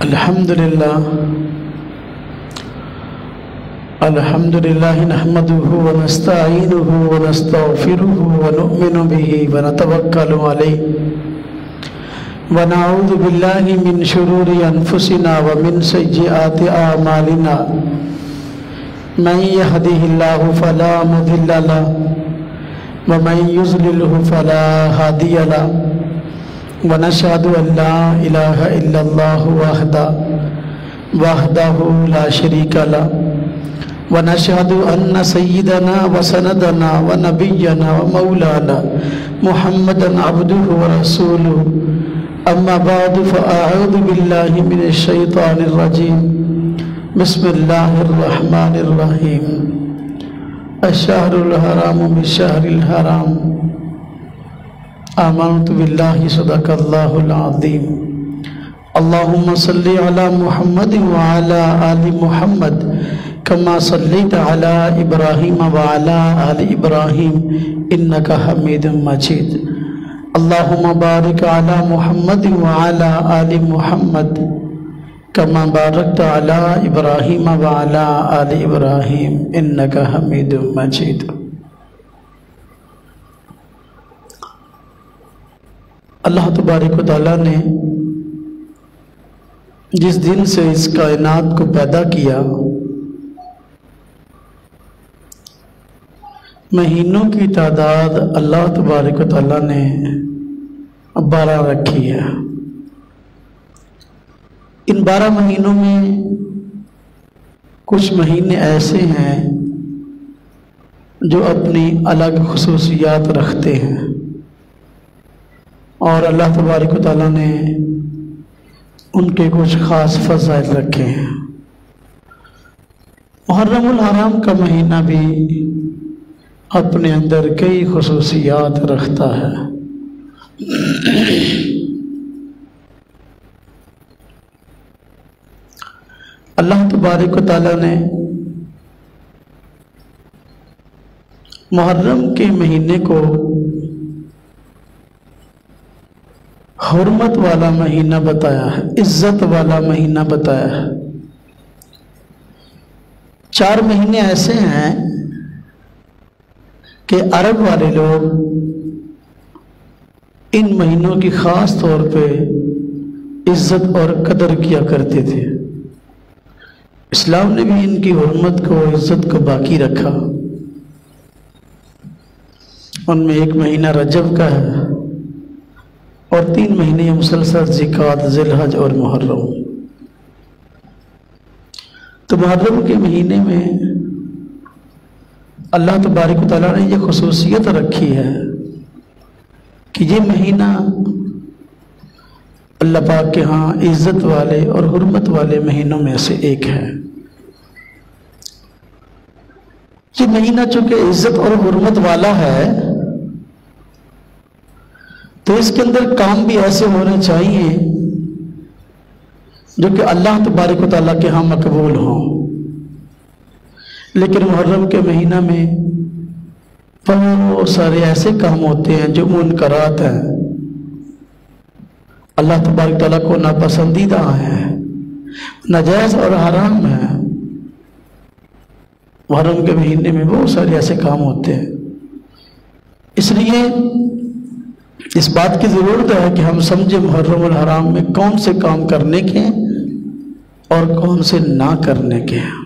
الحمدللہ نحمده ونستعینه ونستغفره ونؤمن به ونتوکل علیہ ونعوذ باللہ من شرور انفسنا ومن سیئات اعمالنا من يهده الله فلا مضل له ومن يضلل فلا هادي له ونشهد أن لا إله إلا الله وحده لا شريك له ونشهد أن سيدنا وسندنا ونبينا ومولانا محمدا عبده ورسوله أما بعد فأعوذ بالله من الشيطان الرجيم بسم الله الرحمن الرحيم الشهر الحرام بالشهر الحرام آمنت بالله صدق الله العظيم اللهم صل على محمد وعلى آل محمد كما صليت على إبراهيم وعلى آل إبراهيم إنك حميد مجيد اللهم بارك على محمد وعلى آل محمد كما باركت على إبراهيم وعلى آل إبراهيم إنك حميد مجيد اللہ تبارک و تعالیٰ نے جس دن سے اس کائنات کو پیدا کیا مہینوں کی تعداد اللہ تبارک و تعالیٰ نے 12 رکھی ہے۔ ان 12 مہینوں میں کچھ مہینے ایسے ہیں جو اپنی الگ خصوصیات رکھتے ہیں اور اللہ تبارک و تعالیٰ نے ان کے کچھ خاص فضائل رکھے ہیں۔ محرم الحرام کا مہینہ بھی اپنے اندر کئی خصوصیات رکھتا ہے۔ اللہ تبارک و تعالیٰ نے محرم کے مہینے کو حرمت والا مہینہ بتایا ہے، عزت والا مہینہ بتایا ہے۔ 4 مہینے ایسے ہیں کہ عرب والے لوگ ان مہینوں کی خاص طور پہ عزت اور قدر کیا کرتے تھے۔ اسلام نے بھی ان کی حرمت کو عزت کو باقی رکھا۔ ان میں ایک مہینہ رجب کا ہے اور 3 مہینے مسلسل ذکات، ذی الحج اور محرم۔ تو محرم کے مہینے میں اللہ تبارک و تعالیٰ نے یہ خصوصیت رکھی ہے کہ یہ مہینہ اللہ پاک کے ہاں عزت والے اور حرمت والے مہینوں میں سے ایک ہے۔ یہ مہینہ چونکہ عزت اور حرمت والا ہے تو اس کے اندر کام بھی ایسے ہونے چاہیے جو کہ اللہ تبارک و تعالیٰ کے ہاں مقبول ہوں۔ لیکن محرم کے مہینہ میں بہت سارے ایسے کام ہوتے ہیں جو منکرات ہیں، اللہ تبارک و تعالیٰ کو ناپسندیدہ ہیں، ناجائز اور حرام ہیں۔ محرم کے مہینے میں بہت سارے ایسے کام ہوتے ہیں، اس لیے اس بات کی ضرورت ہے کہ ہم سمجھیں محرم الحرام میں کون سے کام کرنے کے ہیں اور کون سے نہ کرنے کے ہیں۔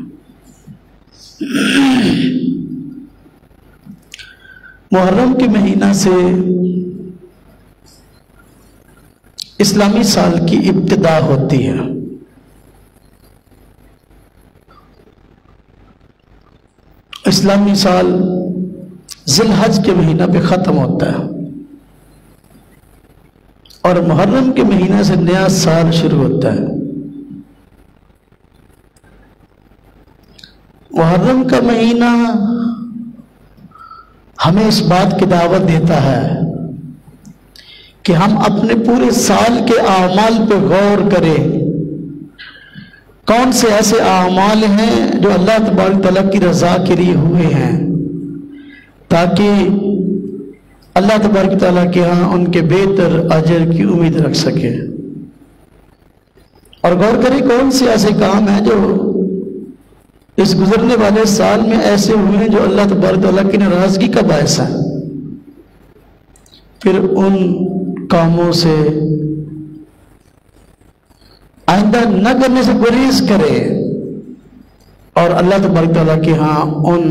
محرم کے مہینہ سے اسلامی سال کی ابتدا ہوتی ہے۔ اسلامی سال ذی الحج کے مہینہ پہ ختم ہوتا ہے اور محرم کے مہینہ سے نیا سال شروع ہوتا ہے۔ محرم کا مہینہ ہمیں اس بات کی دعوت دیتا ہے کہ ہم اپنے پورے سال کے اعمال پہ غور کریں، کون سے ایسے اعمال ہیں جو اللہ تبارک تعالیٰ کی رضا کے لیے ہوئے ہیں، تاکہ اللہ تبارک تعالیٰ کے ہاں ان کے بہتر اجر کی امید رکھ سکے۔ اور غور کریں کون سے ایسے کام ہیں جو اس گزرنے والے سال میں ایسے ہوئے ہیں جو اللہ تبارک تعالیٰ کی ناراضگی کا باعث ہے. پھر ان کاموں سے آئندہ نہ کرنے سے گریز کرے اور اللہ تبارک تعالیٰ کے ہاں ان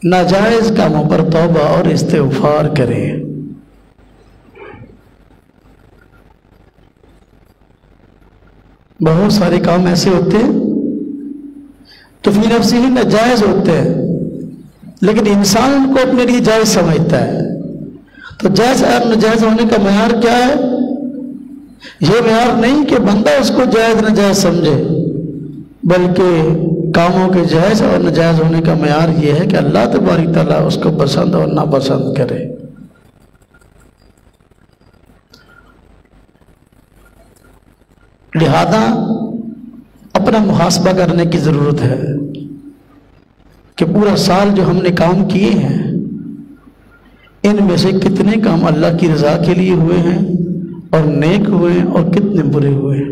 ناجائز کاموں پر توبہ اور استغفار کرے. بہت سارے کام ایسے ہوتے ہیں تو فی نفسی ہی ناجائز ہوتے ہیں، لیکن انسان ان کو اپنے لیے جائز سمجھتا ہے. تو جائز اور ناجائز ہونے کا معیار کیا ہے؟ یہ معیار نہیں کہ بندہ اس کو جائز ناجائز سمجھے، بلکہ کاموں کے جائز اور ناجائز ہونے کا معیار یہ ہے کہ اللہ تبارک تعالیٰ اس کو پسند اور ناپسند کرے. لہذا اپنا محاسبہ کرنے کی ضرورت ہے کہ پورا سال جو ہم نے کام کیے ہیں ان میں سے کتنے کام اللہ کی رضا کے لیے ہوئے ہیں اور نیک ہوئے ہیں اور کتنے برے ہوئے ہیں،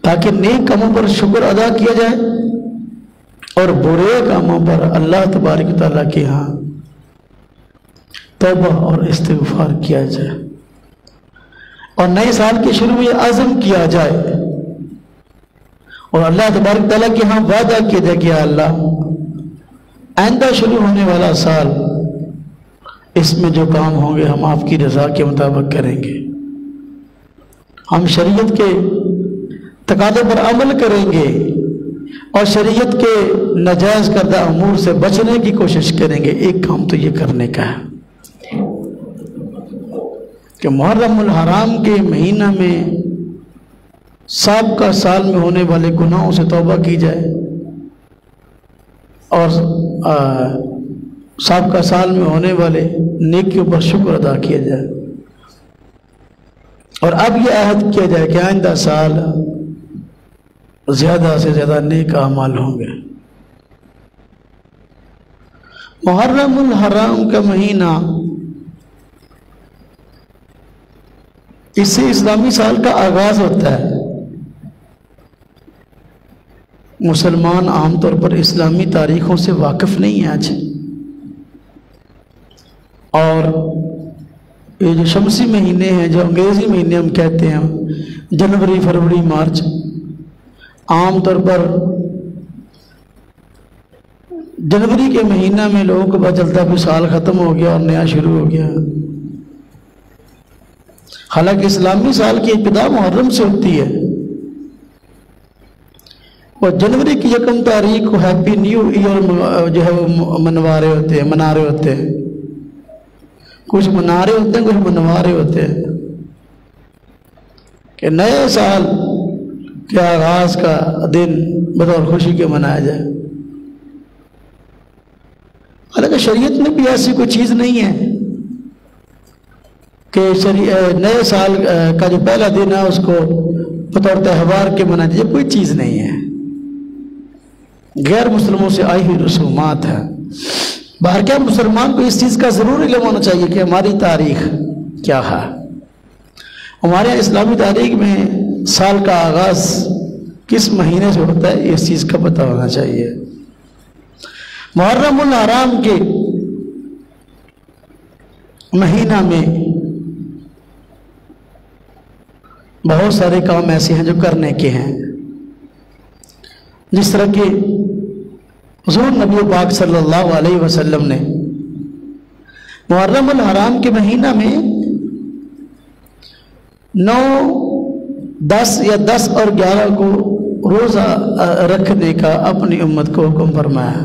تاکہ نیک کاموں پر شکر ادا کیا جائے اور برے کاموں پر اللہ تبارک تعالیٰ کے ہاں توبہ اور استغفار کیا جائے، اور نئے سال کے شروع میں عزم کیا جائے اور اللہ تبارک تعالیٰ کے ہاں وعدہ کیا جائے کہ اللہ آئندہ شروع ہونے والا سال اس میں جو کام ہوں گے ہم آپ کی رضا کے مطابق کریں گے، ہم شریعت کے تقاضے پر عمل کریں گے اور شریعت کے ناجائز کردہ امور سے بچنے کی کوشش کریں گے. ایک کام تو یہ کرنے کا ہے کہ محرم الحرام کے مہینہ میں سابقہ سال میں ہونے والے گناہوں سے توبہ کی جائے اور سابقہ سال میں ہونے والے نیکیوں پر شکر ادا کیا جائے، اور اب یہ عہد کیا جائے کہ آئندہ سال زیادہ سے زیادہ نیک اعمال ہوں گے. محرم الحرام کا مہینہ اس سے اسلامی سال کا آغاز ہوتا ہے. مسلمان عام طور پر اسلامی تاریخوں سے واقف نہیں ہیں آج، اور یہ جو شمسی مہینے ہیں جو انگریزی مہینے ہم کہتے ہیں جنوری، فروری، مارچ، عام طور پر جنوری کے مہینہ میں لوگوں کو پتہ چلتا ہے کہ سال ختم ہو گیا اور نیا شروع ہو گیا، حالانکہ اسلامی سال کی ابتدا محرم سے ہوتی ہے. اور جنوری کی 1 تاریخ کو ہیپی نیو ایئر جو ہے وہ منا رہے ہوتے ہیں، کچھ منا رہے ہوتے ہیں، کچھ منوا رہے ہوتے ہیں کہ نئے سال کے آغاز کا دن بطور خوشی کے منایا جائے. حالانکہ شریعت میں بھی ایسی کوئی چیز نہیں ہے کہ نئے سال کا جو پہلا دن ہے اس کو بطور تہوار کے منایا جائے، کوئی چیز نہیں ہے، غیر مسلموں سے آئی ہوئی رسومات ہے. باہر کیا مسلمان کو اس چیز کا ضرور علم ہونا چاہیے کہ ہماری تاریخ کیا ہے. ہمارے اسلامی تاریخ میں سال کا آغاز کس مہینے سے ہوتا ہے اس چیز کا پتہ ہونا چاہیے. محرم الحرام کے مہینہ میں بہت سارے کام ایسے ہیں جو کرنے کے ہیں، جس طرح کہ حضور نبی پاک صلی اللہ علیہ وسلم نے محرم الحرام کے مہینہ میں 9، 10 یا 10 اور 11 کو روزہ رکھنے کا اپنی امت کو حکم فرمایا.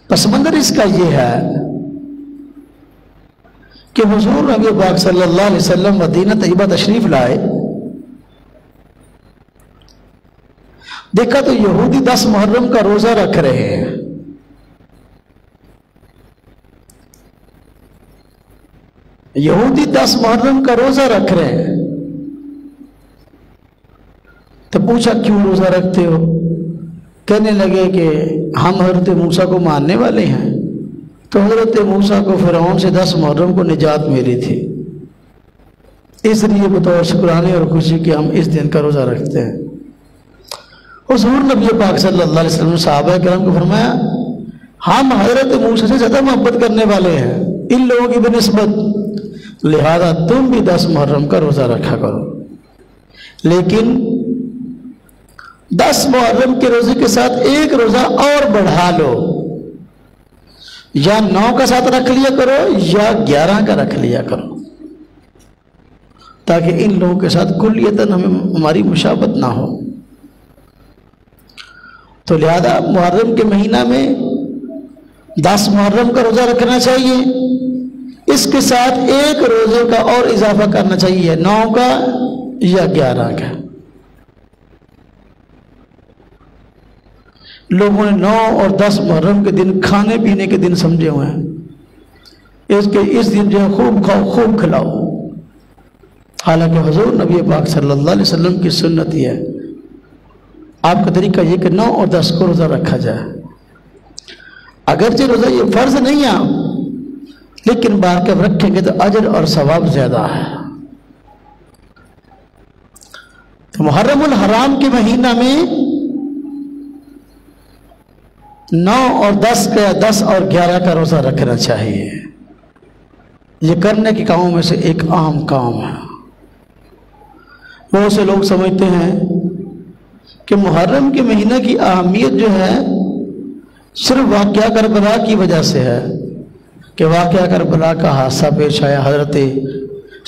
پس منظر اس کا یہ ہے کہ حضور نبی پاک صلی اللہ علیہ وسلم مدینہ طیبہ تشریف لائے، دیکھا تو یہودی 10 محرم کا روزہ رکھ رہے ہیں. یہودی 10 محرم کا روزہ رکھ رہے ہیں تو پوچھا کیوں روزہ رکھتے ہو؟ کہنے لگے کہ ہم حضرت موسیٰ کو ماننے والے ہیں، تو حضرت موسیٰ کو فرعون سے 10 محرم کو نجات ملی تھی، اس لیے بطور شکرانے اور خوشی کے ہم اس دن کا روزہ رکھتے ہیں۔ حضور نبی پاک صلی اللہ علیہ وسلم نے صحابہ کرام کو فرمایا ہم حضرت موسیٰ سے زیادہ محبت کرنے والے ہیں ان لوگوں کی بنسبت، لہذا تم بھی 10 محرم کا روزہ رکھا کرو، لیکن 10 محرم کے روزے کے ساتھ ایک روزہ اور بڑھا لو، یا 9 کا ساتھ رکھ لیا کرو یا 11 کا رکھ لیا کرو، تاکہ ان لوگوں کے ساتھ کلیتاً ہماری مشابہت نہ ہو۔ تو لہذا محرم کے مہینہ میں 10 محرم کا روزہ رکھنا چاہیے، اس کے ساتھ ایک روزے کا اور اضافہ کرنا چاہیے، 9 کا یا 11 کا۔ لوگوں نے 9 اور 10 محرم کے دن کھانے پینے کے دن سمجھے ہوئے ہیں، اس دن جو ہے خوب کھاؤ خوب کھلاؤ، حالانکہ حضور نبی پاک صلی اللہ علیہ وسلم کی سنت یہ ہے، آپ کا طریقہ یہ کہ 9 اور 10 کو روزہ رکھا جائے۔ اگرچہ روزہ یہ فرض نہیں ہے لیکن بار کب رکھیں گے تو اجر اور ثواب زیادہ ہے۔ تو محرم الحرام کے مہینہ میں 9 اور 10 کا 10 اور 11 کا روزہ رکھنا چاہیے، یہ کرنے کے کاموں میں سے ایک عام کام ہے۔ بہت سے لوگ سمجھتے ہیں کہ محرم کے مہینہ کی اہمیت جو ہے صرف واقعہ کربلا کی وجہ سے ہے، کہ واقعہ کربلا کا حادثہ پیش آیا، حضرت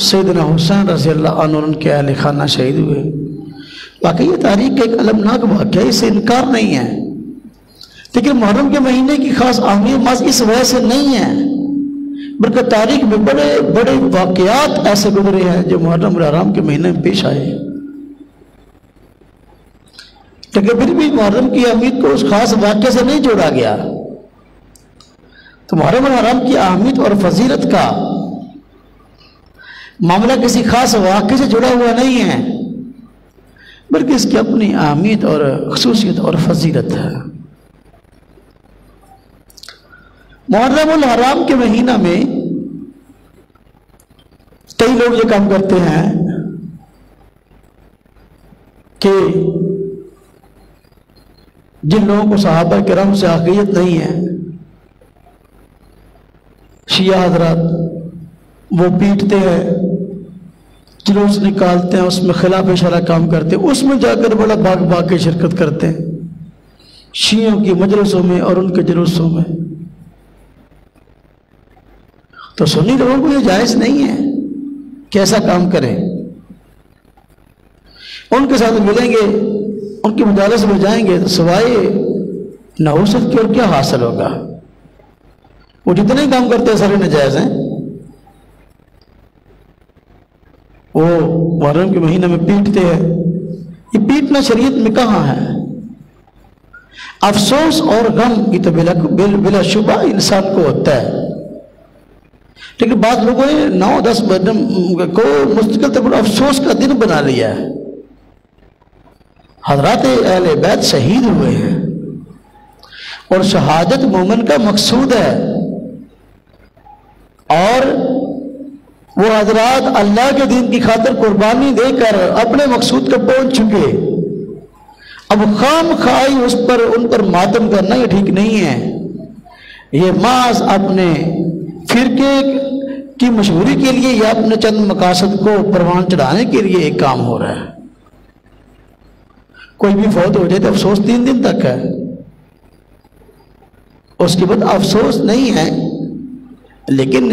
سیدنا حسین رضی اللہ عنہ ان کے اہل خانہ شہید ہوئے۔ واقعی یہ تاریخ کا ایک المناک واقعہ ہے، اس سے انکار نہیں ہے، لیکن محرم کے مہینے کی خاص اہمیت محض اس وجہ سے نہیں ہے، بلکہ تاریخ میں بڑے بڑے واقعات ایسے گزرے ہیں جو محرم الحرام کے مہینے میں پیش آئے، لیکن پھر بھی محرم کی اہمیت کو اس خاص واقعے سے نہیں جوڑا گیا۔ تو محرم الحرام کی اہمیت اور فضیلت کا معاملہ کسی خاص واقعے سے جڑا ہوا نہیں ہے، بلکہ اس کی اپنی اہمیت اور خصوصیت اور فضیلت ہے۔ محرم الحرام کے مہینہ میں کئی لوگ یہ کام کرتے ہیں کہ جن لوگوں کو صحابہ کرام سے عقیدت نہیں ہے، شیعہ حضرات، وہ پیٹتے ہیں، جلوس نکالتے ہیں، اس میں خلاف شرع کام کرتے ہیں، اس میں جا کر بڑا بھاگ بھاگ کے شرکت کرتے ہیں، شیعوں کی مجلسوں میں اور ان کے جلوسوں میں۔ تو سنی لوگوں کو یہ جائز نہیں ہے کہ ایسا کام کریں، ان کے ساتھ ملیں گے، ان کی مجالس میں جائیں گے تو سوائے نحوست کی اور کیا حاصل ہوگا؟ وہ جتنے کام کرتے ہیں سارے ناجائز ہیں۔ وہ محرم کے مہینے میں پیٹتے ہیں، یہ پیٹنا شریعت میں کہاں ہے؟ افسوس اور غم کی تو بلا شبہ انسان کو ہوتا ہے، لیکن بعض لوگوں نے 9-10 محرم کو مستقل طور پر افسوس کا دن بنا لیا ہے۔ حضرات اہل بیت شہید ہوئے ہیں اور شہادت مومن کا مقصود ہے، اور وہ حضرات اللہ کے دین کی خاطر قربانی دے کر اپنے مقصود کو پہنچ چکے، اب خام خواہی ان پر ماتم کرنا یہ ٹھیک نہیں ہے، یہ محض اپنے فرقے کی مشہوری کے لیے یا اپنے چند مقاصد کو پروان چڑھانے کے لیے ایک کام ہو رہا ہے۔ کوئی بھی فوت ہو جائے تو افسوس 3 دن تک ہے، اس کے بعد افسوس نہیں ہے، لیکن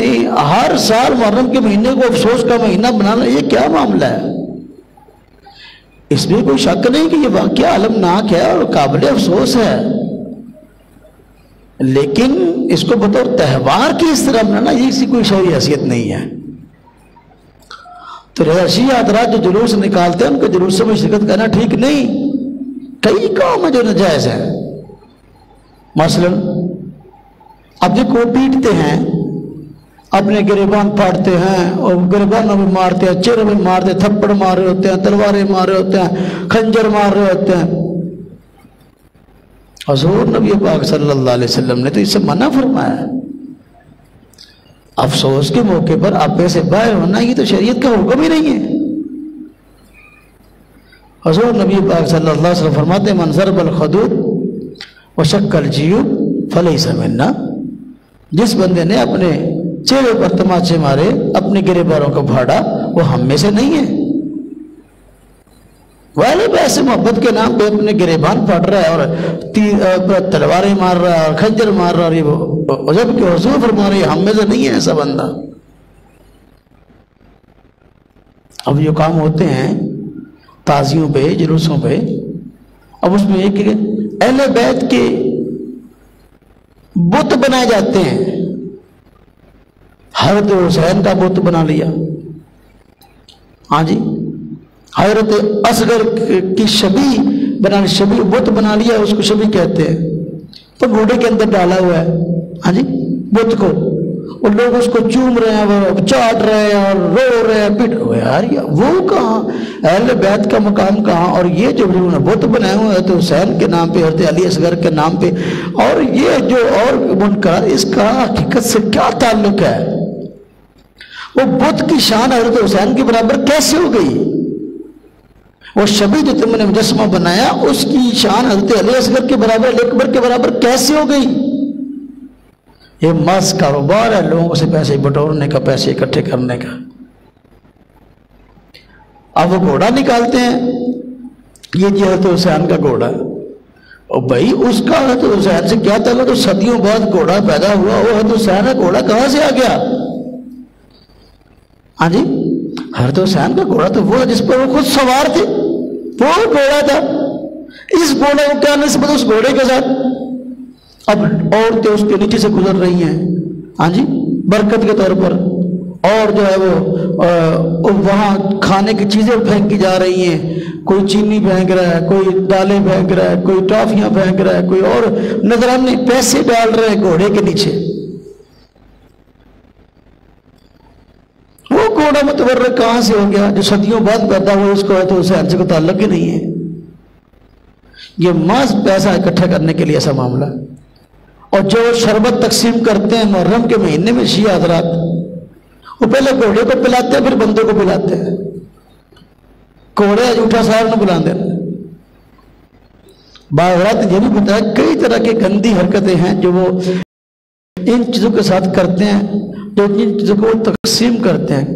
ہر سال محرم کے مہینے کو افسوس کا مہینہ بنانا یہ کیا معاملہ ہے؟ اس میں کوئی شک نہیں کہ یہ واقعہ المناک ہے اور قابل افسوس ہے، لیکن اس کو بطور تہوار کی اس طرح بنانا یہ اسی کوئی شرعی حیثیت نہیں ہے۔ تو شیعہ حضرات جو جلوس نکالتے ہیں ان کے جلوسوں میں شرکت کرنا ٹھیک نہیں۔ کئی کام ہیں جو ناجائز ہیں، مثلا اب جو کو پیٹتے ہیں، اپنے گریبان پھاڑتے ہیں اور گریبانوں میں مارتے ہیں، چہروں میں مارتے ہیں، تھپڑ مار رہے ہوتے ہیں، تلواریں مار رہے ہوتے ہیں، خنجر مار رہے ہوتے ہیں۔ حضور نبی پاک صلی اللہ علیہ وسلم نے تو اس سے منع فرمایا ہے افسوس کے موقع پر آپے سے باہر ہونا یہ تو شریعت کا حکم ہی نہیں ہے۔ حضور نبی پاک صلی اللہ علیہ وسلم فرماتے ہیں من ضرب الخدود وشق الجیوب فلیس منا، جس بندے نے اپنے چہرے پر تماچے مارے، اپنے گریبانوں کو پھاڑا، وہ ہم میں سے نہیں ہے۔ والے ایسے محبت کے نام پہ اپنے گریبان پھاڑ رہا ہے اور تلواریں مار رہا ہے اور خنجر مار رہا ہے، اور جب کہ حضور فرما رہے ہیں ہم میں سے نہیں ہے ایسا بندہ۔ اب یہ کام ہوتے ہیں تازیوں پہ، جلوسوں پہ، اب اس میں ایک اہل بیت کے بت بنائے جاتے ہیں۔ حضرت حسین کا بت بنا لیا، ہاں جی، حضرت اصغر کی شبیہ بنا، شبیہ بت بنا لیا، اس کو شبیہ کہتے ہیں، تو گھوڑے کے اندر ڈالا ہوا ہے، ہاں جی، بت کو، اور لوگ اس کو چوم رہے ہیں، وہ چاٹ رہے ہیں اور رو رہے ہیں، پٹ ہوئے۔ یار وہ کہاں اہل بیت کا مقام کہاں؟ اور یہ جو بت بنائے ہوئے ہیں تو حسین کے نام پہ، حضرت علی اصغر کے نام پہ، اور یہ جو اور منکر، اس کا حقیقت سے کیا تعلق ہے؟ وہ بت کی شان حضرت حسین کے برابر کیسے ہو گئی؟ وہ شبیہ جو تم نے مجسمہ بنایا اس کی شان حضرت علی اصغر کے برابر، علی اکبر کے برابر کیسے ہو گئی؟ یہ محض کاروبار ہے لوگوں سے پیسے بٹورنے کا، پیسے اکٹھے کرنے کا۔ اب وہ گھوڑا نکالتے ہیں، یہ جی حضرت حسین کا گھوڑا، اور بھائی اس کا حضرت حسین سے کیا تعلق؟ تو صدیوں بعد گھوڑا پیدا ہوا، وہ حضرت حسین کا گھوڑا کہاں سے آ گیا؟ ہاں جی، حضرت حسین کا گھوڑا تو وہ جس پر وہ خود سوار تھے، وہ گھوڑا تھا۔ اس گھوڑے کو کیا نسبت اس گھوڑے کے ساتھ؟ اب عورتیں اس کے نیچے سے گزر رہی ہیں، ہاں جی، برکت کے طور پر، اور جو ہے وہ وہاں کھانے کی چیزیں پھینکی جا رہی ہیں، کوئی چینی پھینک رہا ہے، کوئی دالیں پھینک رہا ہے، کوئی ٹافیاں پھینک رہا ہے، کوئی اور نذرانے پیسے ڈال رہے ہیں گھوڑے کے نیچے۔ وہ گھوڑا متورک کہاں سے ہو گیا جو صدیوں بعد پیدا ہوا؟ اس کو ہے تو حسین سے کوئی تعلق ہی نہیں ہے۔ یہ محض پیسہ اکٹھا کرنے کے لیے ایسا معاملہ۔ اور جو شربت تقسیم کرتے ہیں محرم کے مہینے میں شیعہ حضرات، وہ پہلے گھوڑے کو پلاتے ہیں پھر بندوں کو پلاتے ہیں، گھوڑے جھوٹا صاحب نہ بلاندے۔ بعض حضرات نے یہ بھی بتایا کئی طرح کی گندی حرکتیں ہیں جو وہ ان چیزوں کے ساتھ کرتے ہیں، جو ان چیزوں کو وہ تقسیم کرتے ہیں۔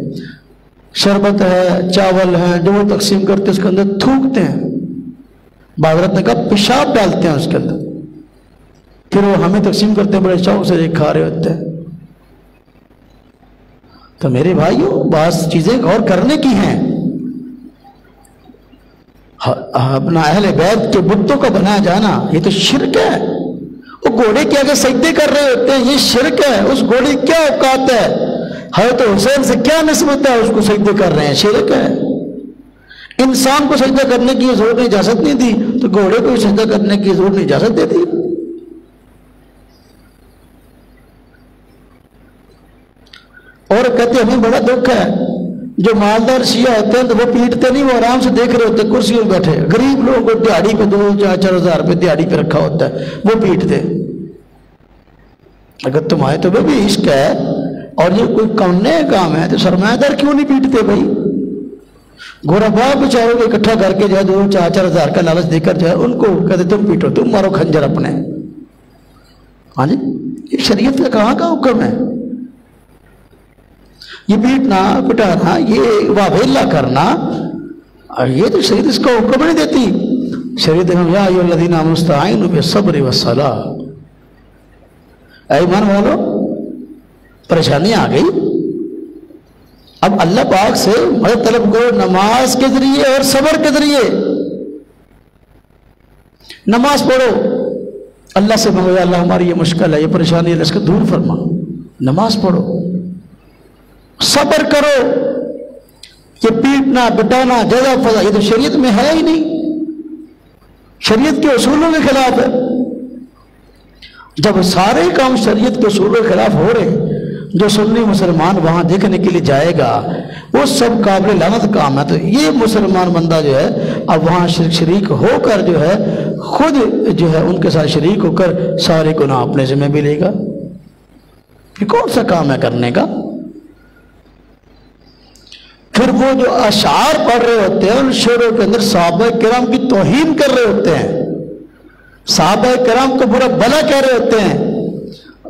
شربت ہے، چاول ہے، جو وہ تقسیم کرتے ہیں اس کے اندر تھوکتے ہیں۔ بعض حضرات نے کہا پیشاب ڈالتے ہیں اس کے اندر، پھر وہ ہمیں تقسیم کرتے ہیں، بڑے شوق سے یہ کھا رہے ہوتے ہیں۔ تو میرے بھائیوں، بعض چیزیں غور کرنے کی ہیں۔ اپنا اہل بیت کے بتوں کا بنایا جانا یہ تو شرک ہے۔ وہ گھوڑے کے آگے سجدے کر رہے ہوتے ہیں، یہ شرک ہے۔ اس گھوڑے کی کیا اوقات ہے؟ حضرت حسین سے کیا نسبت ہے؟ اس کو سجدے کر رہے ہیں، شرک ہے۔ انسان کو سجدہ کرنے کی ضرورت نہیں، اجازت نہیں دی، تو گھوڑے کو سجدہ کرنے کی ضرورت نہیں، اجازت دے دی۔ اور کہتے ہمیں بڑا دکھ ہے، جو مالدار شیعہ ہوتے ہیں تو وہ پیٹتے نہیں، وہ آرام سے دیکھ رہے ہوتے ہیں کرسیوں میں بیٹھے۔ غریب لوگوں کو دیہڑی پہ 2-4 ہزار روپے دیہڑی پہ رکھا ہوتا ہے، وہ پیٹتے۔ اگر تمہارے تو بھی عشق ہے اور یہ کوئی نئے کام ہے تو سرمایہ دار کیوں نہیں پیٹتے بھائی؟ غربا بیچاروں کو اکٹھا کر کے جو ہے 2-4 ہزار کا لالچ دے کر جو ہے ان کو کہتے تم پیٹو، تم مارو خنجر اپنے۔ ہاں جی، یہ شریعت کا کہاں کا حکم ہے؟ یہ پیٹنا پٹانا، یہ واویلا کرنا، یہ تو شریعت اس کو حکم نہیں دیتی۔ شریعت یا ایھا الذین آمنوا استعینوا بالصبر والصلاۃ۔ اے ایمان والو، پریشانی آ گئی، اب اللہ پاک سے مدد طلب کرو نماز کے ذریعے اور صبر کے ذریعے۔ نماز پڑھو، اللہ سے مانگو یا اللہ ہماری یہ مشکل ہے، یہ پریشانی ہے، اس کو دور فرما۔ نماز پڑھو، صبر کرو۔ یہ پیٹنا بٹانا جزا فضا یہ تو شریعت میں ہے ہی نہیں، شریعت کے اصولوں کے خلاف ہے۔ جب سارے کام شریعت کے اصولوں کے خلاف ہو رہے، جو سنی مسلمان وہاں دیکھنے کے لیے جائے گا وہ سب قابل لعنت کام ہے، تو یہ مسلمان بندہ جو ہے اب وہاں شریک ہو کر جو ہے خود جو ہے ان کے ساتھ شریک ہو کر سارے گناہ اپنے ذمہ بھی لے گا۔ یہ کون سا کام ہے کرنے کا؟ پھر وہ جو اشعار پڑھ رہے ہوتے ہیں ان شعروں کے اندر صحابہ کرام کی توہین کر رہے ہوتے ہیں، صحابہ کرام کو برا بلا کہہ رہے ہوتے ہیں۔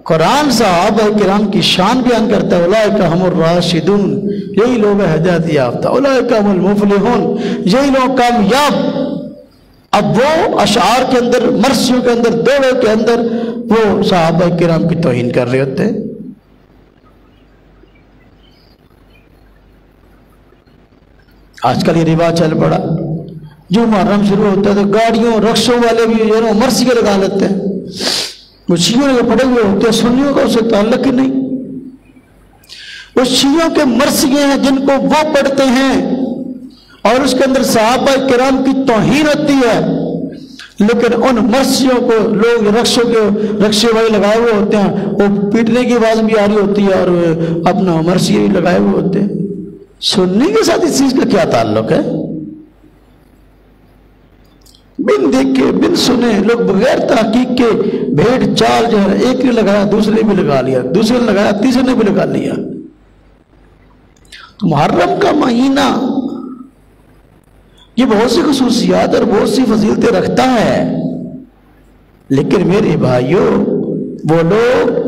قرآن صحابہ کرام کی شان بیان کرتا ہے، اولئک ہم الراشدون، یہی لوگ ہدایت یافتہ، اولئک ہم المفلحون، یہی لوگ کامیاب۔ اب وہ اشعار کے اندر، مرثیوں کے اندر، دوڑوں کے اندر وہ صحابہ کرام کی توہین کر رہے ہوتے ہیں۔ آج کل یہ رواج چل پڑا، جو محرم شروع ہوتا ہے تو گاڑیوں رکشوں والے بھی جو ہے نا مرثی کے لگا لیتے ہیں۔ وہ شیعوں کے پڑے ہوئے ہوتے ہیں، سنیوں کا اس سے تعلق ہی نہیں۔ وہ شیعوں کے مرثیے ہیں جن کو وہ پڑھتے ہیں اور اس کے اندر صحابہ کرام کی توہین ہوتی ہے، لیکن ان مرثیوں کو لوگ رکشے والے لگائے ہوئے ہوتے ہیں، وہ پیٹنے کی آواز بھی آ رہی ہوتی ہے اور اپنا مرثیے بھی لگائے ہوئے ہوتے ہیں۔ سنی کے ساتھ اس چیز کا کیا تعلق ہے؟ بن دیکھے بن سنے لوگ بغیر تحقیق کے بھیڑ چال جو ہے ایک نے لگایا دوسرے نے بھی لگا لیا، دوسرے نے لگایا تیسرے نے بھی لگا لیا۔ تو محرم کا مہینہ یہ بہت سی خصوصیات اور بہت سی فضیلتیں رکھتا ہے، لیکن میرے بھائیوں وہ لوگ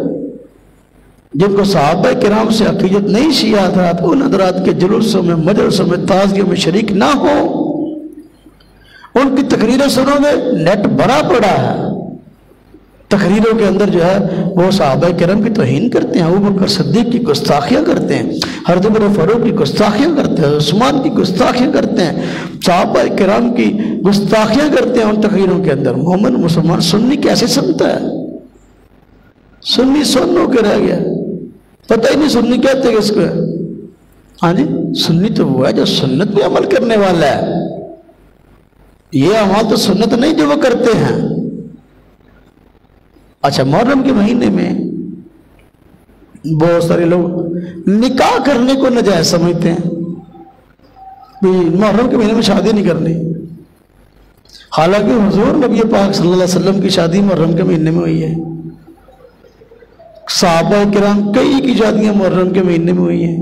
جن کو صحابہ کرام سے عقیدت نہیں، شیعہ حضرات ان حضرات کے جلوسوں میں، مجلسوں میں، تعزیوں میں شریک نہ ہو، ان کی تقریریں سنو گے، نیٹ بھرا پڑا ہے، تقریروں کے اندر جو ہے وہ صحابہ کرام کی توہین کرتے ہیں، ابوبکر صدیق کی گستاخیاں کرتے ہیں، حضرت عمر فاروق کی گستاخیاں کرتے ہیں، عثمان کی گستاخیاں کرتے ہیں، صحابہ کرام کی گستاخیاں کرتے ہیں ان تقریروں کے اندر۔ مومن مسلمان سنی کیسے سنتا ہے؟ سنی سن ہو کے رہ گیا، پتہ ہی نہیں سنی کہتے کس کو ہے۔ ہاں جی، سنی تو وہ ہے جو سنت پہ عمل کرنے والا ہے، یہ عمل تو سنت نہیں جو وہ کرتے ہیں۔ اچھا، محرم کے مہینے میں بہت سارے لوگ نکاح کرنے کو ناجائز سمجھتے ہیں، محرم کے مہینے میں شادی نہیں کرنی، حالانکہ حضور نبی پاک صلی اللہ علیہ وسلم کی شادی محرم کے مہینے میں ہوئی ہے، صحابہ کرام کئی کی شادیاں محرم کے مہینے میں ہوئی ہیں،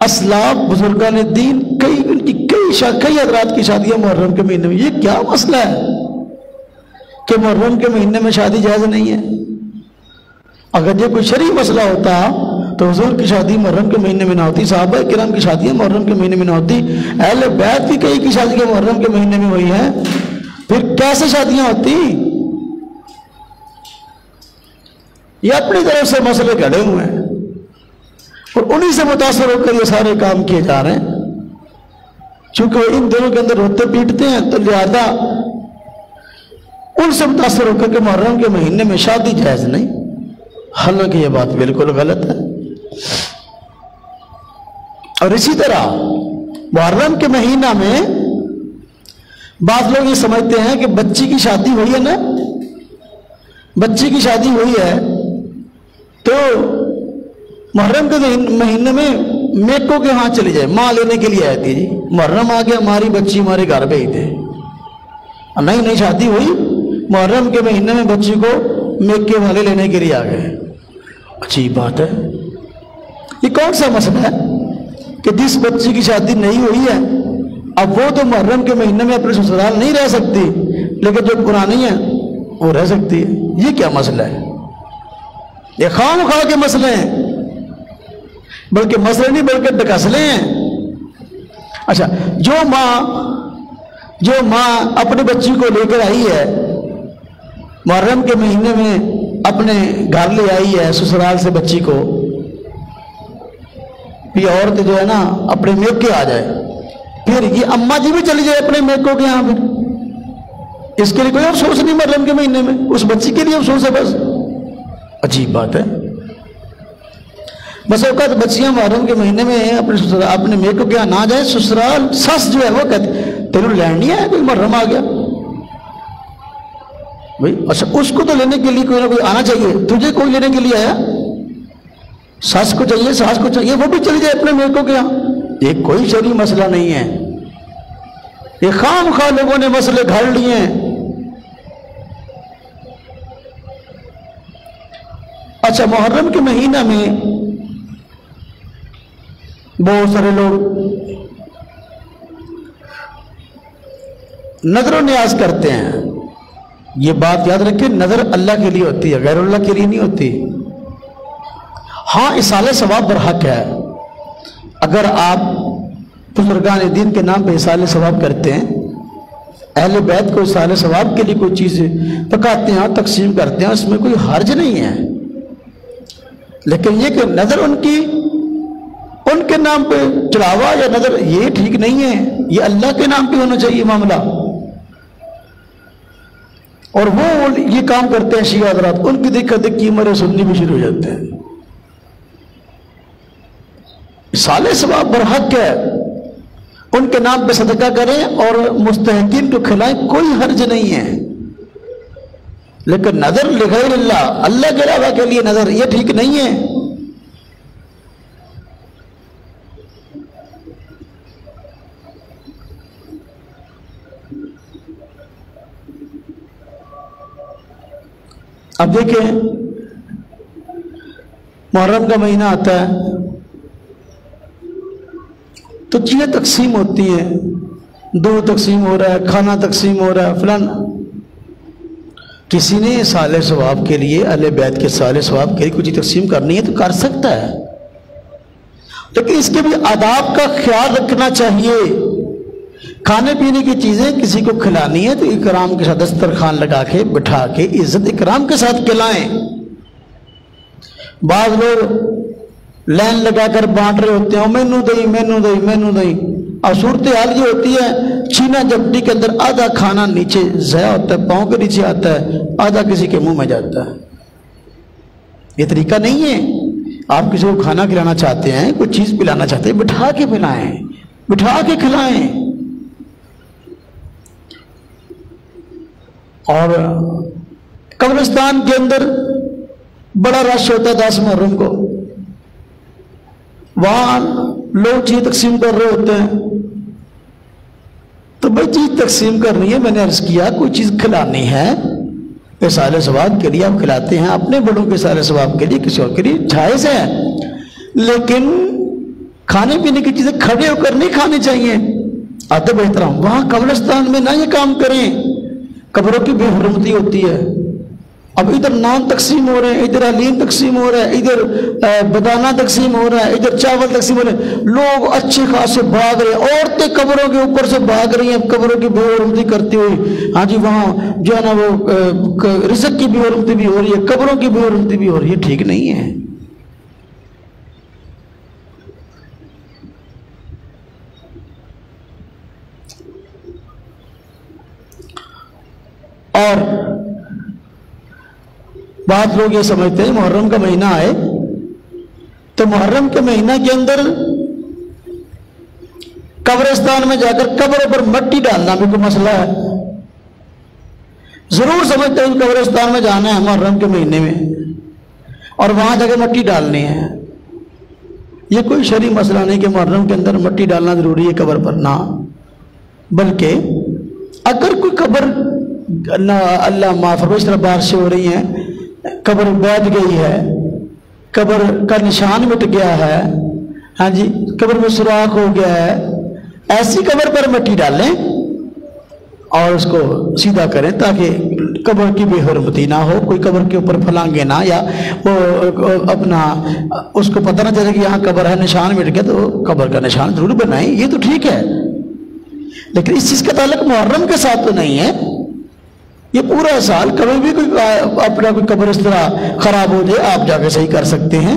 اسلاف بزرگان دین کئی حضرات کی شادیاں محرم کے مہینے میں۔ یہ کیا مسئلہ ہے کہ محرم کے مہینے میں شادی جائز نہیں ہے؟ اگر یہ کوئی شرعی مسئلہ ہوتا تو حضور کی شادی محرم کے مہینے میں نہ ہوتی، صحابہ کرام کی شادیاں محرم کے مہینے میں نہ ہوتی، اہل بیت کی کئی کی شادیاں محرم کے مہینے میں ہوئی ہیں، پھر کیسے شادیاں ہوتی؟ یہ اپنی طرف سے مسئلے گھڑے ہوئے ہیں اور انہی سے متاثر ہو کر یہ سارے کام کیے جا رہے ہیں۔ چونکہ ان دنوں کے اندر روتے پیٹتے ہیں تو لہذا ان سے متاثر ہو کر کے محرم کے مہینے میں شادی جائز نہیں، حالانکہ یہ بات بالکل غلط ہے۔ اور اسی طرح محرم کے مہینہ میں بعض لوگ یہ سمجھتے ہیں کہ بچی کی شادی ہوئی ہے نا، بچی کی شادی ہوئی ہے تو محرم کے مہینے میں میکو کے ہاں چلی جائے، ماں لینے کے لیے آئی تھی، جی محرم آ گیا ہماری بچی ہمارے گھر پہ ہی تھے، نہیں شادی ہوئی محرم کے مہینے میں بچی کو میکے والے لینے کے لیے آ گئے۔ عجیب بات ہے، یہ کون سا مسئلہ ہے کہ جس بچی کی شادی نہیں ہوئی ہے اب وہ تو محرم کے مہینے میں اپنے سسرال نہیں رہ سکتی، لیکن جو پرانی ہے وہ رہ سکتی ہے؟ یہ کیا مسئلہ ہے؟ یہ خام خواہ کے مسئلے ہیں، بلکہ مسئلے نہیں بلکہ ڈکسلے ہیں۔ اچھا، جو ماں اپنی بچی کو لے کر آئی ہے محرم کے مہینے میں، اپنے گھر لے آئی ہے سسرال سے بچی کو، یہ عورت جو ہے نا اپنے میکے آ جائے، پھر یہ اماں جی بھی چلی جائے اپنے میکوں کے یہاں، پھر اس کے لیے کوئی افسوس نہیں محرم کے مہینے میں، اس بچی کے لیے افسوس ہے بس۔ عجیب بات ہے، بس اوقات بچیاں محرم کے مہینے میں اپنے میکوں کے یہاں نہ جائیں، سسرال سس جو ہے وہ کہتے تینوں لینڈ نہیں آیا، کوئی محرم آ گیا بھائی، اچھا اس کو تو لینے کے لیے کوئی نہ کوئی آنا چاہیے، تجھے کوئی لینے کے لیے آیا؟ ساس کو چاہیے، ساس کو چاہیے، وہ بھی چلی جائے اپنے میکوں کے یہاں، یہ کوئی شرعی مسئلہ نہیں ہے، یہ خام خواہ لوگوں نے مسئلے گھڑ لیے ہیں۔ اچھا، محرم کے مہینہ میں بہت سارے لوگ نظر و نیاز کرتے ہیں. یہ بات یاد رکھیں، نظر اللہ کے لیے ہوتی ہے، غیر اللہ کے لیے نہیں ہوتی. ہاں، اصالہ ثواب برحق ہے. اگر آپ بزرگان دین کے نام پہ اصالہ ثواب کرتے ہیں، اہل بیت کو اصالہ ثواب کے لیے کوئی چیز پکاتے ہیں، تقسیم کرتے ہیں، اس میں کوئی حرج نہیں ہے. لیکن یہ کہ نظر ان کے نام پہ چڑھاوا یا نظر، یہ ٹھیک نہیں ہے. یہ اللہ کے نام پہ ہونا چاہیے معاملہ. اور وہ یہ کام کرتے ہیں شیعہ حضرات، ان کی دقت کی مرے سننی بھی شروع ہو جاتے ہیں. اصالہ ثواب برحق ہے، ان کے نام پہ صدقہ کریں اور مستحقین کو کھلائیں، کوئی حرج نہیں ہے. لیکن نظر لغیر اللہ، اللہ کے علاوہ کے لیے نظر، یہ ٹھیک نہیں ہے. اب دیکھیں، محرم کا مہینہ آتا ہے تو چیزیں تقسیم ہوتی ہیں، دودھ تقسیم ہو رہا ہے، کھانا تقسیم ہو رہا ہے، فلاں. کسی نے صالح ثواب کے لیے، اہل بیت کے صالح ثواب کے لیے کچھ تقسیم کرنی ہے تو کر سکتا ہے، لیکن اس کے بھی آداب کا خیال رکھنا چاہیے. کھانے پینے کی چیزیں کسی کو کھلانی ہے تو اکرام کے ساتھ دسترخوان لگا کے بٹھا کے عزت اکرام کے ساتھ کھلائیں. بعض لوگ لائن لگا کر بانٹ رہے ہوتے ہیں، مینو دئی مینو دئی مینو دئی. اور صورتحال یہ ہوتی ہے، چھینا جپٹی کے اندر آدھا کھانا نیچے ضائع ہوتا ہے، پاؤں کے نیچے آتا ہے، آدھا کسی کے منہ میں جاتا ہے. یہ طریقہ نہیں ہے. آپ کسی کو کھانا کھلانا چاہتے ہیں، کوئی چیز پلانا چاہتے ہیں، بٹھا کے پلائیں، بٹھا کے کھلائیں. اور قبرستان کے اندر بڑا رش ہوتا ہے 10 محرم کو، وہاں لوگ چیز تقسیم کر رہے ہوتے ہیں. تو بھائی چیز تقسیم کرنی ہے، میں نے عرض کیا کوئی چیز کھلانی ہے، اصالہ ثواب کے لیے آپ کھلاتے ہیں، اپنے بڑوں کے اصالہ ثواب کے لیے، کسی اور کے لیے جائز ہے. لیکن کھانے پینے کی چیزیں کھڑے ہو کر نہیں کھانی چاہیے. ادب احترام. وہاں قبرستان میں نہ یہ کام کریں، قبروں کی بے حرمتی ہوتی ہے. اب ادھر نان تقسیم ہو رہے ہیں، ادھر حلیم تقسیم ہو رہا ہے، ادھر بدانہ تقسیم ہو رہا ہے، ادھر چاول تقسیم ہو رہے ہیں. لوگ اچھے خاصے بھاگ رہے ہیں، عورتیں قبروں کے اوپر سے بھاگ رہی ہیں قبروں کی بے حرمتی کرتی ہوئی. ہاں جی، وہاں جو ہے نا وہ رزق کی بے حرمتی بھی ہو رہی ہے، قبروں کی بے حرمتی بھی ہو رہی ہے. ٹھیک نہیں ہے. اور بعض لوگ یہ سمجھتے ہیں محرم کا مہینہ آئے تو محرم کے مہینہ کے اندر قبرستان میں جا کر قبروں پر مٹی ڈالنا بھی کوئی مسئلہ ہے. ضرور سمجھتے ہیں قبرستان میں جانا ہے محرم کے مہینے میں اور وہاں جا کے مٹی ڈالنی ہے. یہ کوئی شرعی مسئلہ نہیں کہ محرم کے اندر مٹی ڈالنا ضروری ہے قبر پر، نہ. بلکہ اگر کوئی قبر اللہ معاف فرمائے اس طرح بارشیں ہو رہی ہیں، قبر بیٹھ گئی ہے، قبر کا نشان مٹ گیا ہے، ہاں جی، قبر میں سوراخ ہو گیا ہے، ایسی قبر پر مٹی ڈالیں اور اس کو سیدھا کریں تاکہ قبر کی بے حرمتی نہ ہو. کوئی قبر کے اوپر پھلانگے نہ، یا وہ اپنا اس کو پتہ نہ چلے کہ یہاں قبر ہے، نشان مٹ گیا تو قبر کا نشان ضرور بنائیں. یہ تو ٹھیک ہے، لیکن اس چیز کا تعلق محرم کے ساتھ تو نہیں ہے. یہ پورا سال کبھی بھی کوئی اپنا کوئی قبر اس طرح خراب ہو جائے آپ جا کے صحیح کر سکتے ہیں.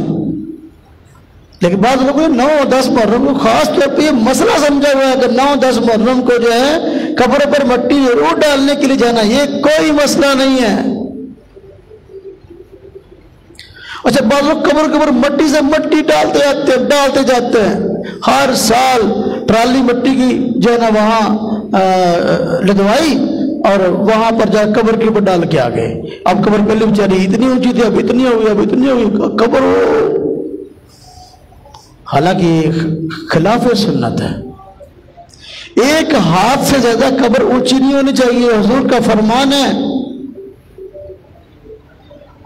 لیکن بعض لوگوں نے 9-10 محرم کو خاص طور پہ یہ مسئلہ سمجھا ہوا ہے کہ 9-10 محرم کو جو ہے قبروں پر مٹی ضرور ڈالنے کے لیے جانا. یہ کوئی مسئلہ نہیں ہے. اچھا، بعض لوگ قبر مٹی سے مٹی ڈالتے جاتے ہیں. ہر سال ٹرالی مٹی کی جو ہے نا وہاں لدوائی اور وہاں پر جا قبر کے اوپر ڈال کے آ گئے. اب قبر پہلے بیچاری اتنی اونچی تھی، اب اتنی ہوئی، اب اتنی ہوئی قبر. حالانکہ خلاف سنت ہے. ایک ہاتھ سے زیادہ قبر اونچی نہیں ہونی چاہیے. حضور کا فرمان ہے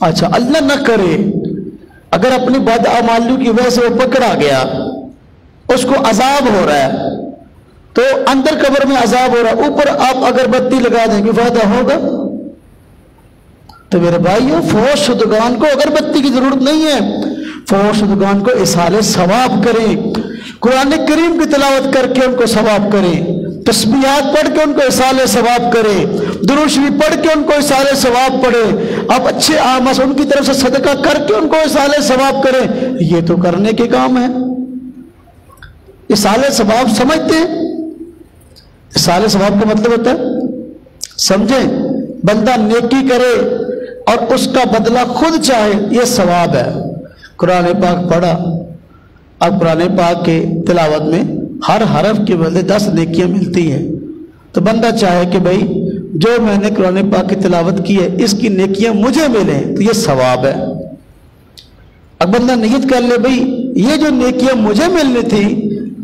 اچھا اللہ نہ کرے اگر اپنی بدعمالیوں کی وجہ سے وہ پکڑا گیا، اس کو عذاب ہو رہا ہے، تو اندر قبر میں عذاب ہو رہا ہے، اوپر آپ اگر بتی لگا دیں گے فائدہ ہوگا؟ تو میرے بھائیو، فوش شدگان کو اگر بتی کی ضرورت نہیں ہے، فوش شدگان کو اصالہ ثواب کریں، قرآن کریم کی تلاوت کر کے ان کو ثواب کریں، تسبیحات پڑھ کے ان کو اصالہ ثواب کریں، درود شریف پڑھ کے ان کو اصالہ ثواب پڑھیں، آپ اچھے آمس ان کی طرف سے صدقہ کر کے ان کو اصالہ ثواب کریں۔ یہ تو کرنے کے کام ہے۔ اصالہ ثواب سمجھتے ہیں؟ اصالہ ثواب کا مطلب ہوتا ہے، سمجھیں، بندہ نیکی کرے اور اس کا بدلہ خود چاہے، یہ ثواب ہے۔ قرآن پاک پڑھا، اب قرآن پاک کے تلاوت میں ہر حرف کے بدلے 10 نیکیاں ملتی ہیں، تو بندہ چاہے کہ بھائی جو میں نے قرآن پاک کی تلاوت کی ہے اس کی نیکیاں مجھے ملیں، تو یہ ثواب ہے۔ اب بندہ نیت کر لے بھائی یہ جو نیکیاں مجھے ملنی تھی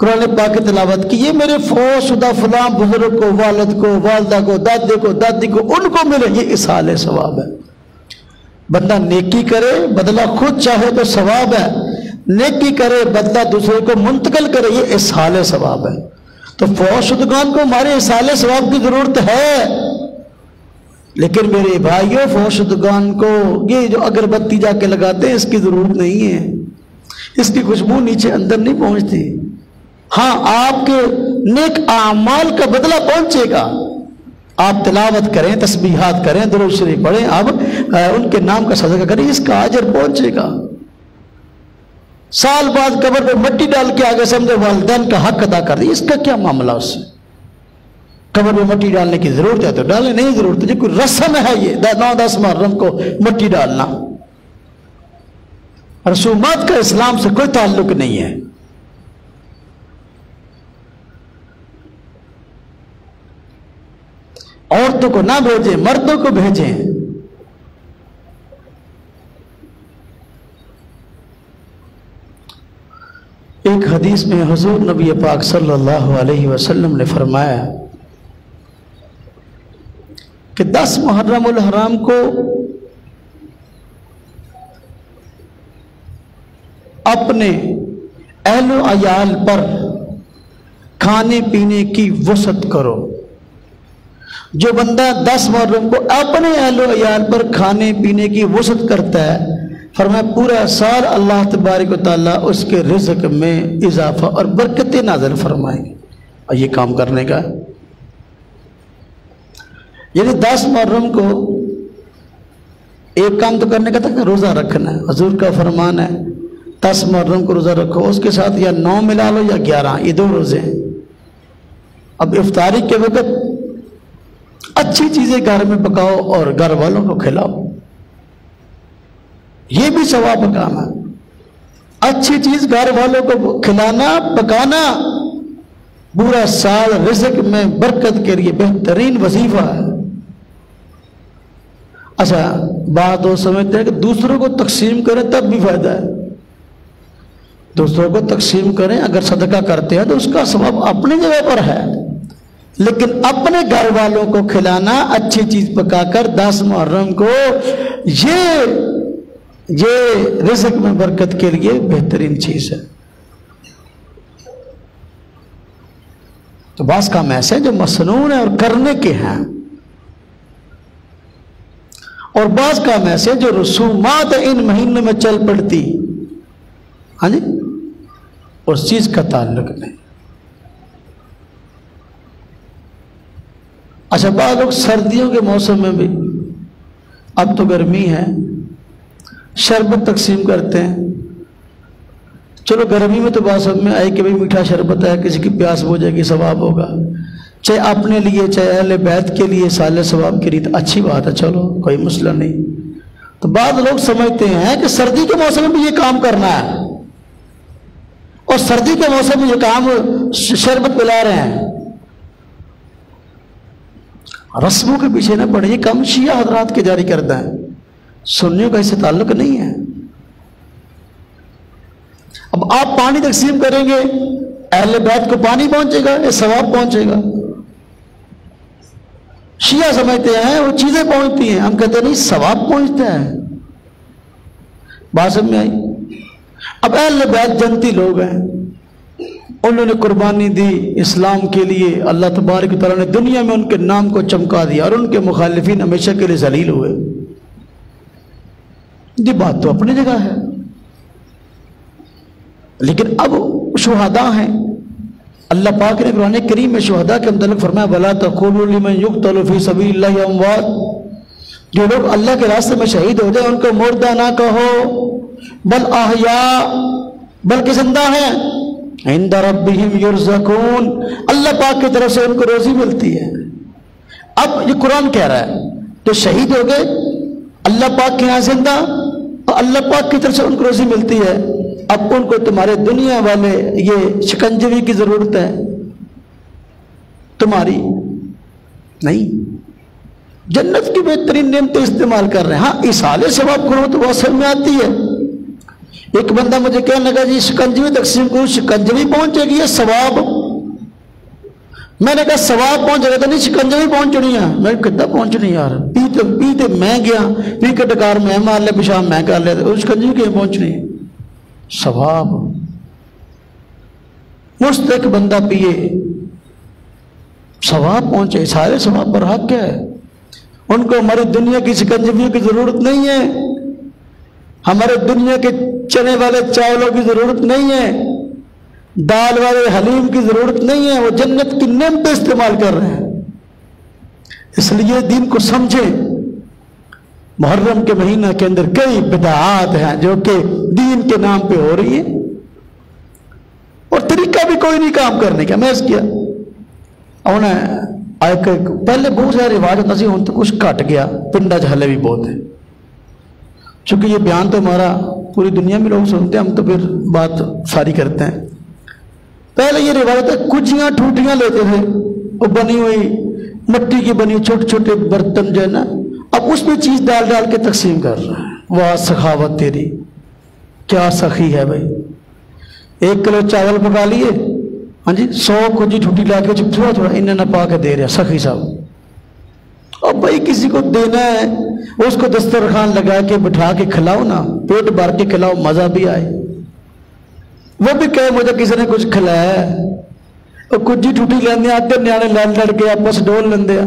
قرآن پاک کی تلاوت کی، یہ میرے فوت شدہ فلاں بزرگ کو، والد کو، والدہ کو، دادے کو، دادی کو، ان کو ملے، یہ اصالہ ثواب ہے۔ بندہ نیکی کرے بدلہ خود چاہے تو ثواب ہے، نیکی کرے بدلہ دوسرے کو منتقل کرے، یہ اصالہ ثواب ہے۔ تو فوت شدگان کو ہمارے اصالہ ثواب کی ضرورت ہے، لیکن میرے بھائیوں فوت شدگان کو یہ جو اگربتی جا کے لگاتے ہیں اس کی ضرورت نہیں ہے، اس کی خوشبو نیچے اندر نہیں پہنچتی۔ ہاں آپ کے نیک اعمال کا بدلہ پہنچے گا، آپ تلاوت کریں، تسبیحات کریں، درود شریف پڑھیں، آپ ان کے نام کا صدقہ کریں، اس کا اجر پہنچے گا۔ سال بعد قبر پہ مٹی ڈال کے آگے سمجھے والدین کا حق ادا کر دی، اس کا کیا معاملہ؟ اس سے قبر میں مٹی ڈالنے کی ضرورت ہے تو ڈالیں، نہیں ضرورت ہے، کوئی رسم ہے یہ 9-10 محرم کو مٹی ڈالنا، رسومات کا اسلام سے کوئی تعلق نہیں ہے۔ عورتوں کو نہ بھیجیں، مردوں کو بھیجیں۔ ایک حدیث میں حضور نبی پاک صلی اللہ علیہ وسلم نے فرمایا کہ 10 محرم الحرام کو اپنے اہل و عیال پر کھانے پینے کی وسعت کرو۔ جو بندہ 10 محرم کو اپنے اہل و عیال پر کھانے پینے کی وسعت کرتا ہے، فرمایا پورا سال اللہ تبارک و تعالیٰ اس کے رزق میں اضافہ اور برکتیں نازل فرمائیں گے، اور یہ کام کرنے کا ہے۔ یعنی 10 محرم کو ایک کام تو کرنے کا تھا کہ روزہ رکھنا ہے، حضور کا فرمان ہے 10 محرم کو روزہ رکھو، اس کے ساتھ یا 9 ملا لو یا 11، یہ 2 روزے ہیں۔ اب افطاری کے وقت اچھی چیزیں گھر میں پکاؤ اور گھر والوں کو کھلاؤ، یہ بھی ثواب کا کام ہے۔ اچھی چیز گھر والوں کو کھلانا پکانا پورا سال رزق میں برکت کے لیے بہترین وظیفہ ہے۔ اچھا بات وہ سمجھتے ہیں کہ دوسروں کو تقسیم کریں تب بھی فائدہ ہے، دوسروں کو تقسیم کریں، اگر صدقہ کرتے ہیں تو اس کا ثواب اپنی جگہ پر ہے، لیکن اپنے گھر والوں کو کھلانا اچھی چیز پکا کر 10 محرم کو یہ رزق میں برکت کے لیے بہترین چیز ہے۔ تو بعض کام ایسے ہیں جو مسنون ہیں اور کرنے کے ہیں، اور بعض کام ایسے جو رسومات ان مہینوں میں چل پڑتی، ہاں جی، اس چیز کا تعلق نہیں۔ اچھا بعض لوگ سردیوں کے موسم میں بھی، اب تو گرمی ہے، شربت تقسیم کرتے ہیں۔ چلو گرمی میں تو بات سب میں آئی کہ بھئی میٹھا شربت ہے، کسی کی پیاس بو جائے گی ثواب ہوگا، چاہے اپنے لیے چاہے اہل بیت کے لیے سال ثواب کی ریت اچھی بات ہے، چلو کوئی مسئلہ نہیں۔ تو بعض لوگ سمجھتے ہیں کہ سردی کے موسم میں بھی یہ کام کرنا ہے، اور سردی کے موسم میں یہ کام شربت پلا رہے ہیں۔ رسموں کے پیچھے نہ پڑے، یہ کام شیعہ حضرات کے جاری کردہ ہے، سنیوں کا اس سے تعلق نہیں ہے۔ اب آپ پانی تقسیم کریں گے، اہل بیت کو پانی پہنچے گا، یہ ثواب پہنچے گا۔ شیعہ سمجھتے ہیں وہ چیزیں پہنچتی ہیں، ہم کہتے ہیں نہیں ثواب پہنچتا ہے۔ بات سمجھ میں آئی؟ اب اہل بیت جنتی لوگ ہیں، انہوں نے قربانی دی اسلام کے لیے، اللہ تبارک و تعالیٰ نے دنیا میں ان کے نام کو چمکا دیا اور ان کے مخالفین ہمیشہ کے لیے ذلیل ہوئے۔ یہ بات تو اپنی جگہ ہے، لیکن اب شہداء ہیں۔ اللہ پاک نے قرآن کریم میں شہداء کے متعلق فرمایا وَلَا تَقُولُوا لِمَنْ يُقْتَلُ فِي سَبِيلِ اللَّهِ أَمْوَاتٌ، جو لوگ اللہ کے راستے میں شہید ہو جائے ان کو مردہ نہ کہو، بل احیاء، بلکہ زندہ ہیں، عند ربهم یرزقون، اللہ پاک کی طرف سے ان کو روزی ملتی ہے۔ اب یہ قرآن کہہ رہا ہے جو شہید ہو گئے اللہ پاک کے یہاں زندہ، اور اللہ پاک کی طرف سے ان کو روزی ملتی ہے۔ اب ان کو تمہارے دنیا والے یہ شکنجوی کی ضرورت ہے، تمہاری نہیں۔ جنت کی بہترین نعمتیں استعمال کر رہے ہیں۔ ہاں ایصال ثواب کرو تو وہ سمجھ میں آتی ہے۔ ایک بندہ مجھے کہنے لگا جی شکنجوی تقسیم کرو، شکنجوی پہنچے گی یا ثواب؟ میں نے کہا ثواب پہنچے گا تو نہیں، شکنجوی پہنچنی ہے۔ میں کدھر پہنچنی یار، پیتے میں گیا، پی کے ڈکار میں مار لے، پیشاب میں کر لے، تو شکنجوی کہیں پہنچنی ہے؟ ثواب مست ایک بندہ پیے ثواب پہنچے، سارے ثواب پر حق ہے۔ ان کو ہماری دنیا کی شکنجویوں کی ضرورت نہیں ہے، ہمارے دنیا کے چنے والے چاولوں کی ضرورت نہیں ہے، دال والے حلیم کی ضرورت نہیں ہے، وہ جنت کی نعمتیں استعمال کر رہے ہیں۔ اس لیے دین کو سمجھیں۔ محرم کے مہینہ کے اندر کئی بدعات ہیں جو کہ دین کے نام پہ ہو رہی ہیں، اور طریقہ بھی کوئی نہیں کام کرنے کا۔ میں اس کیا پہلے بہت سارے رواج ہوتا سی، ہوں تو کچھ کٹ گیا، پنڈا جھلے بھی بہت ہیں۔ چونکہ یہ بیان تو ہمارا پوری دنیا میں لوگ سنتے ہیں، ہم تو پھر بات ساری کرتے ہیں۔ پہلے یہ روایت ہے کجیاں ٹوٹیاں لیتے تھے، وہ بنی ہوئی مٹی کی بنی چھوٹے چھوٹے برتن جو ہے نا، اب اس میں چیز ڈال ڈال کے تقسیم کر رہا ہے۔ واہ سخاوت تیری، کیا سخی ہے بھائی۔ 1 کلو چاول پکا لیے، ہاں جی 100 کجی ٹوٹی لا کے تھوڑا تھوڑا انہیں نہ پا کے دے رہا سخی صاحب۔ اب بھائی کسی کو دینا ہے اس کو دسترخوان لگا کے بٹھا کے کھلاؤ نا، پیٹ بھر کے کھلاؤ، مزہ بھی آئے۔ وہ بھی کہے مجھے کسی نے کچھ کھلایا ہے، اور کجی ٹوٹی لیندے آتے نیانے لڑ لڑ کے آپس ڈول لیندے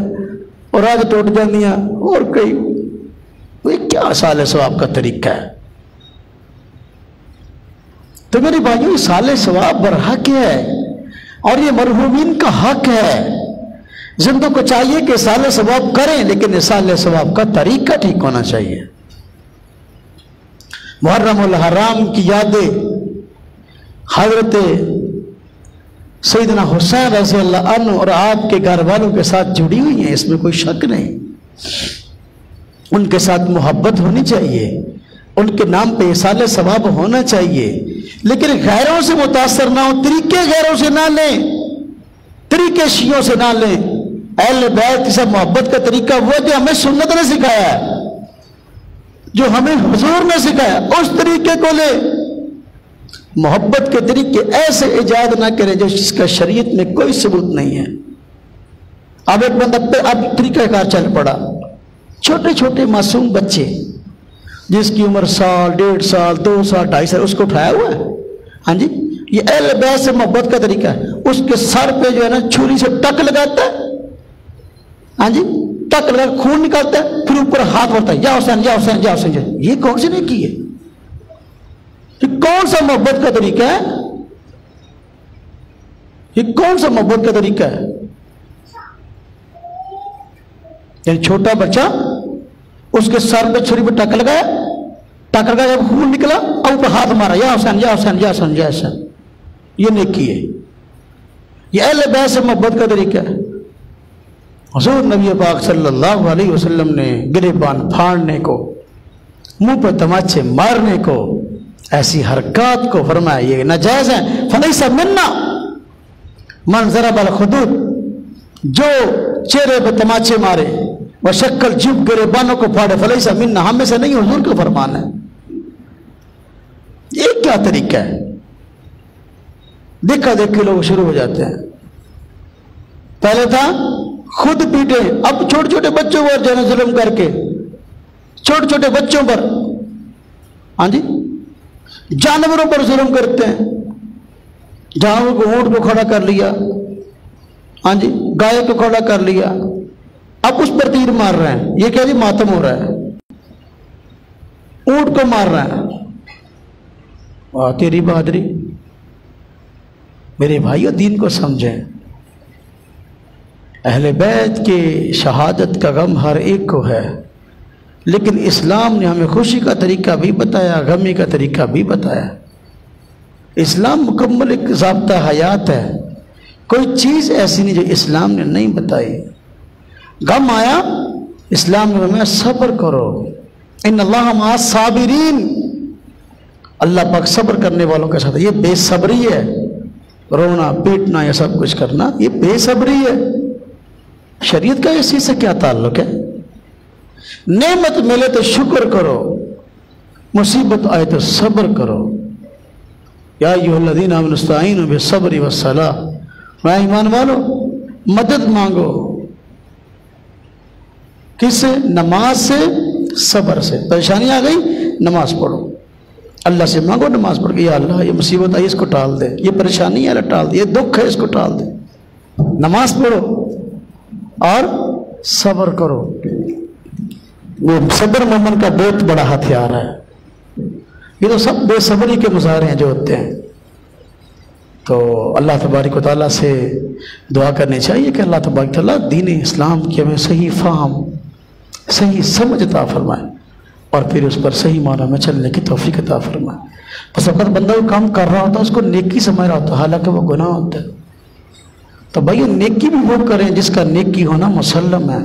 اور آج ٹوٹ جاندیاں، اور کئی یہ کیا سال ثواب کا طریقہ ہے؟ تو میرے بھائیوں یہ سال ثواب برحق ہے، اور یہ مرحومین کا حق ہے۔ زندوں کو چاہیے کہ سال ثواب کریں، لیکن سال ثواب کا طریقہ ٹھیک ہونا چاہیے۔ محرم الحرام کی یادیں حضرت سیدنا حسین رضی اللہ عنہ اور آپ کے گھر والوں کے ساتھ جڑی ہوئی ہیں، اس میں کوئی شک نہیں۔ ان کے ساتھ محبت ہونی چاہیے، ان کے نام پہ سال ثواب ہونا چاہیے، لیکن غیروں سے متاثر نہ ہو، طریقے غیروں سے نہ لیں، طریقے شیعوں سے نہ لیں۔ اہل بیت کی سب محبت کا طریقہ وہ جو ہمیں سنت نے سکھایا ہے، جو ہمیں حضور نے سکھایا، اس طریقے کو لے۔ محبت کے طریقے ایسے ایجاد نہ کریں جو جس کا شریعت میں کوئی ثبوت نہیں ہے۔ اب ایک بندہ اب طریقہ کار چل پڑا، چھوٹے چھوٹے معصوم بچے جس کی عمر 1 سال 1.5 سال 2 سال 2.5 سال، اس کو اٹھایا ہوا ہے، ہاں جی یہ اہل بیت سے محبت کا طریقہ ہے۔ اس کے سر پہ جو ہے نا چھری سے ٹک لگاتا ہے، ہاں جی ٹک لگا خون نکالتا ہے، پھر اوپر ہاتھ بڑھتا ہے، یا حسین یا حسین یا حسین۔ یہ کون سی نہیں کی ہے؟ یہ کون سا محبت کا طریقہ ہے؟ یہ کون سا محبت کا طریقہ ہے؟ یعنی چھوٹا بچہ اس کے سر پہ چھری پہ ٹک لگایا، ٹک لگا جب خون نکلا اور اوپر ہاتھ مارا، یا حسین یا حسین یا حسین یا حسین۔ یہ نیکی ہے، یہ اہل بیت سے محبت کا طریقہ ہے۔ حضور نبی پاک صلی اللہ علیہ وسلم نے گریبان پھاڑنے کو، منہ پہ تماچے مارنے کو، ایسی حرکات کو فرمایا یہ ناجائز ہے۔ فلیس منا من ضرب الخدود، جو چہرے پہ تماچے مارے وہ شکل جب گریبانوں کو پھاڑے، فلیس منا، ہم میں سے نہیں، حضور کا فرمان ہے۔ یہ کیا طریقہ ہے؟ دیکھا دیکھے لوگ شروع ہو جاتے ہیں۔ پہلے تھا خود پیٹے، اب چھوٹے چھوٹے بچوں پر جو ہے ظلم کر کے، چھوٹے چھوٹے بچوں پر، ہاں جی، جانوروں پر ظلم کرتے ہیں، جہاں کو اونٹ کو کھڑا کر لیا، ہاں جی، گائے کو کھڑا کر لیا، اب اس پر تیر مار رہے ہیں، یہ کیا جی ماتم ہو رہا ہے، اونٹ کو مار رہا ہے۔ واہ تیری بہادری۔ میرے بھائیو دین کو سمجھیں، اہل بیت کے شہادت کا غم ہر ایک کو ہے، لیکن اسلام نے ہمیں خوشی کا طریقہ بھی بتایا، غمی کا طریقہ بھی بتایا۔ اسلام مکمل ایک ضابطہ حیات ہے، کوئی چیز ایسی نہیں جو اسلام نے نہیں بتائی۔ غم آیا، اسلام نے ہمیں صبر کرو، ان اللہ مع الصابرین، اللہ پاک صبر کرنے والوں کے ساتھ۔ یہ بے صبری ہے، رونا پیٹنا یہ سب کچھ کرنا، یہ بے صبری ہے۔ شریعت کا اسی سے کیا تعلق ہے؟ نعمت ملے تو شکر کرو، مصیبت آئے تو صبر کرو۔ یا ایھا الذین آمنوا استعینوا بالصبر والصلاۃ، میں ایمان والو مدد مانگو، کس سے؟ نماز سے، صبر سے۔ پریشانی آ گئی، نماز پڑھو، اللہ سے مانگو، نماز پڑھ کے یا اللہ یہ مصیبت آئی اس کو ٹال دے، یہ پریشانی ہے اللہ ٹال دے، یہ دکھ ہے اس کو ٹال دے۔ نماز پڑھو اور صبر کرو۔ وہ صبر مومن کا بہت بڑا ہتھیار ہے۔ یہ تو سب بے صبری کے مظاہرے ہیں جو ہوتے ہیں۔ تو اللہ تبارک و تعالیٰ سے دعا کرنی چاہیے کہ اللہ تبارک و تعالیٰ دین اسلام کی ہمیں صحیح فہم، صحیح سمجھ عطا فرمائے، اور پھر اس پر صحیح معنی میں چلنے کی توفیق عطا فرمائے۔ بس وقت بندہ وہ کام کر رہا ہوتا ہے اس کو نیکی سمجھ رہا ہوتا ہے، حالانکہ وہ گناہ ہوتا ہے۔ تو بھائی نیکی بھی وہ کریں جس کا نیکی ہونا مسلم ہے،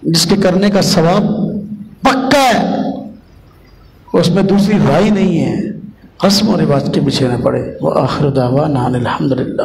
جس کے کرنے کا ثواب پکا ہے، اس میں دوسری رائے نہیں ہے، قسم اور رواج کے پیچھے نہ پڑے۔ وآخر دعوانا ان الحمد للہ۔